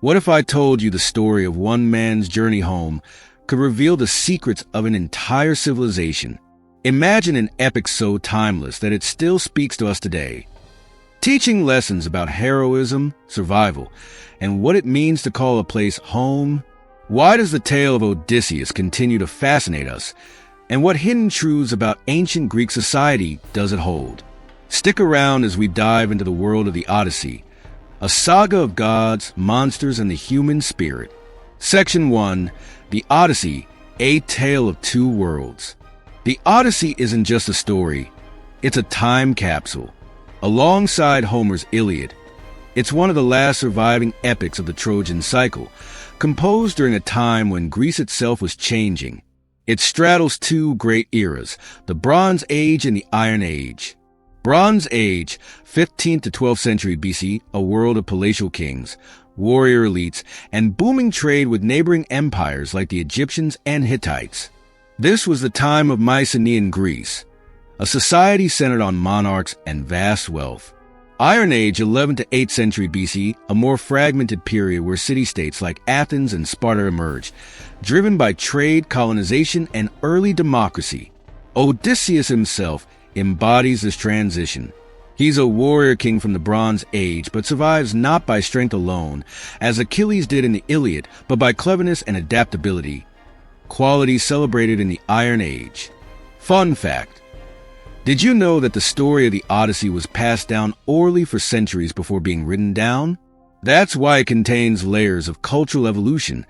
What if I told you the story of one man's journey home could reveal the secrets of an entire civilization? Imagine an epic so timeless that it still speaks to us today, teaching lessons about heroism, survival, and what it means to call a place home. Why does the tale of Odysseus continue to fascinate us? And what hidden truths about ancient Greek society does it hold? Stick around as we dive into the world of the Odyssey, a saga of gods, monsters, and the human spirit. Section 1. The Odyssey, a tale of two worlds. The Odyssey isn't just a story, it's a time capsule. Alongside Homer's Iliad, it's one of the last surviving epics of the Trojan cycle, composed during a time when Greece itself was changing. It straddles two great eras, the Bronze Age and the Iron Age. Bronze Age, 15th to 12th century BC, a world of palatial kings, warrior elites, and booming trade with neighboring empires like the Egyptians and Hittites. This was the time of Mycenaean Greece, a society centered on monarchs and vast wealth. Iron Age, 11th to 8th century BC, a more fragmented period where city-states like Athens and Sparta emerged, driven by trade, colonization, and early democracy. Odysseus himself embodies this transition. He's a warrior king from the Bronze Age, but survives not by strength alone, as Achilles did in the Iliad, but by cleverness and adaptability, qualities celebrated in the Iron Age. Fun fact: did you know that the story of the Odyssey was passed down orally for centuries before being written down? That's why it contains layers of cultural evolution,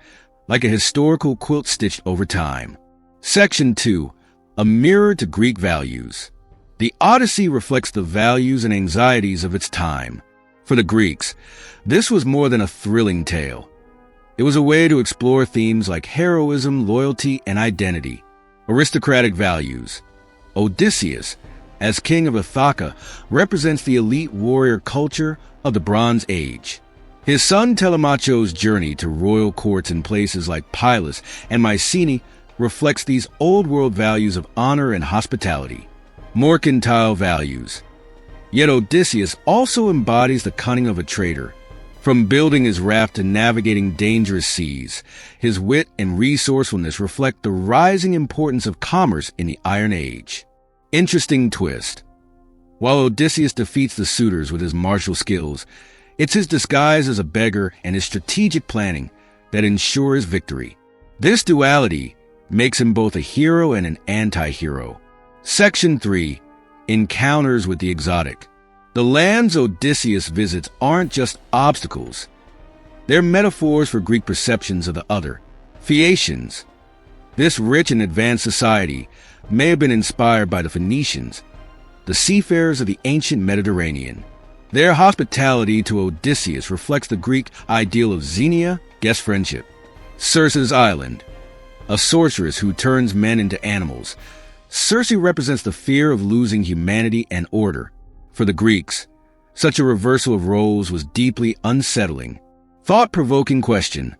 like a historical quilt stitched over time. Section 2. A mirror to Greek values. The Odyssey reflects the values and anxieties of its time. For the Greeks, this was more than a thrilling tale. It was a way to explore themes like heroism, loyalty, and identity. Aristocratic values. Odysseus, as king of Ithaca, represents the elite warrior culture of the Bronze Age. His son Telemacho's journey to royal courts in places like Pylos and Mycenae reflects these old-world values of honor and hospitality. Mercantile values. Yet Odysseus also embodies the cunning of a trader. From building his raft to navigating dangerous seas, his wit and resourcefulness reflect the rising importance of commerce in the Iron Age. Interesting twist. While Odysseus defeats the suitors with his martial skills, it's his disguise as a beggar and his strategic planning that ensures victory. This duality makes him both a hero and an anti-hero. Section 3. Encounters with the exotic. The lands Odysseus visits aren't just obstacles. They're metaphors for Greek perceptions of the other. Phaeacians. This rich and advanced society may have been inspired by the Phoenicians, the seafarers of the ancient Mediterranean. Their hospitality to Odysseus reflects the Greek ideal of xenia, guest friendship. Circe's Island. A sorceress who turns men into animals. Circe represents the fear of losing humanity and order. For the Greeks, such a reversal of roles was deeply unsettling. Thought-provoking question: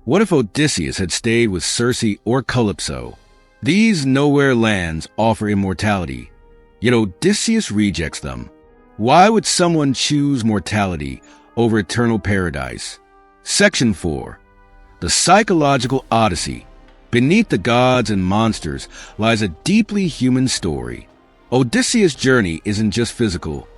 what if Odysseus had stayed with Circe or Calypso? These nowhere lands offer immortality, yet Odysseus rejects them. Why would someone choose mortality over eternal paradise? Section 4. The Psychological Odyssey. Beneath the gods and monsters lies a deeply human story. Odysseus' journey isn't just physical,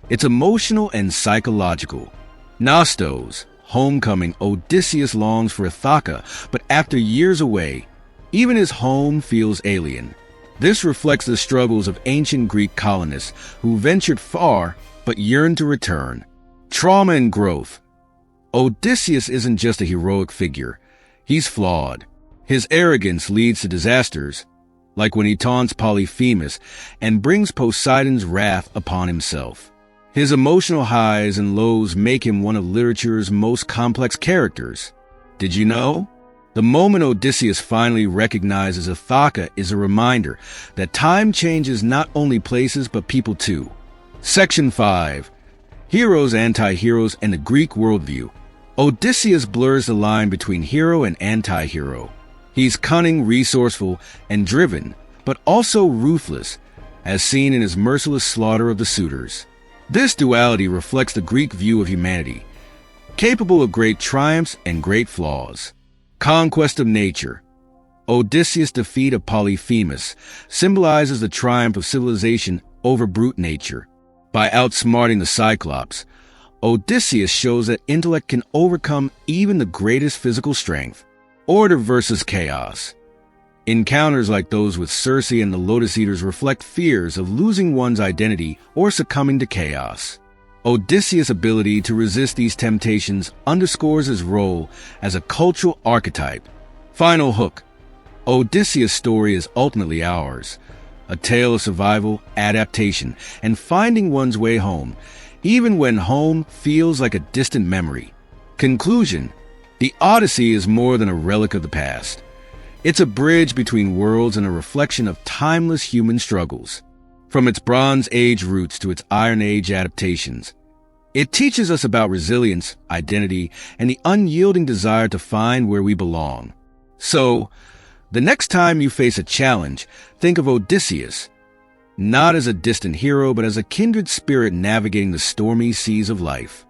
it's emotional and psychological. Nostos, homecoming. Odysseus longs for Ithaca, but after years away, even his home feels alien. This reflects the struggles of ancient Greek colonists who ventured far but yearned to return. Trauma and growth. Odysseus isn't just a heroic figure, he's flawed. His arrogance leads to disasters, like when he taunts Polyphemus and brings Poseidon's wrath upon himself. His emotional highs and lows make him one of literature's most complex characters. Did you know? The moment Odysseus finally recognizes Ithaca is a reminder that time changes not only places but people too. Section 5. Heroes, anti-heroes, and the Greek worldview. Odysseus blurs the line between hero and anti-hero. He's cunning, resourceful, and driven, but also ruthless, as seen in his merciless slaughter of the suitors. This duality reflects the Greek view of humanity. capable of great triumphs and great flaws. Conquest of nature. Odysseus' defeat of Polyphemus symbolizes the triumph of civilization over brute nature. By outsmarting the Cyclops, Odysseus shows that intellect can overcome even the greatest physical strength. Order versus chaos. Encounters like those with Circe and the Lotus Eaters reflect fears of losing one's identity or succumbing to chaos. Odysseus' ability to resist these temptations underscores his role as a cultural archetype. Final hook. Odysseus' story is ultimately ours, a tale of survival, adaptation, and finding one's way home, even when home feels like a distant memory. Conclusion. The Odyssey is more than a relic of the past. It's a bridge between worlds and a reflection of timeless human struggles. From its Bronze Age roots to its Iron Age adaptations, it teaches us about resilience, identity, and the unyielding desire to find where we belong. So, the next time you face a challenge, think of Odysseus, not as a distant hero, but as a kindred spirit navigating the stormy seas of life.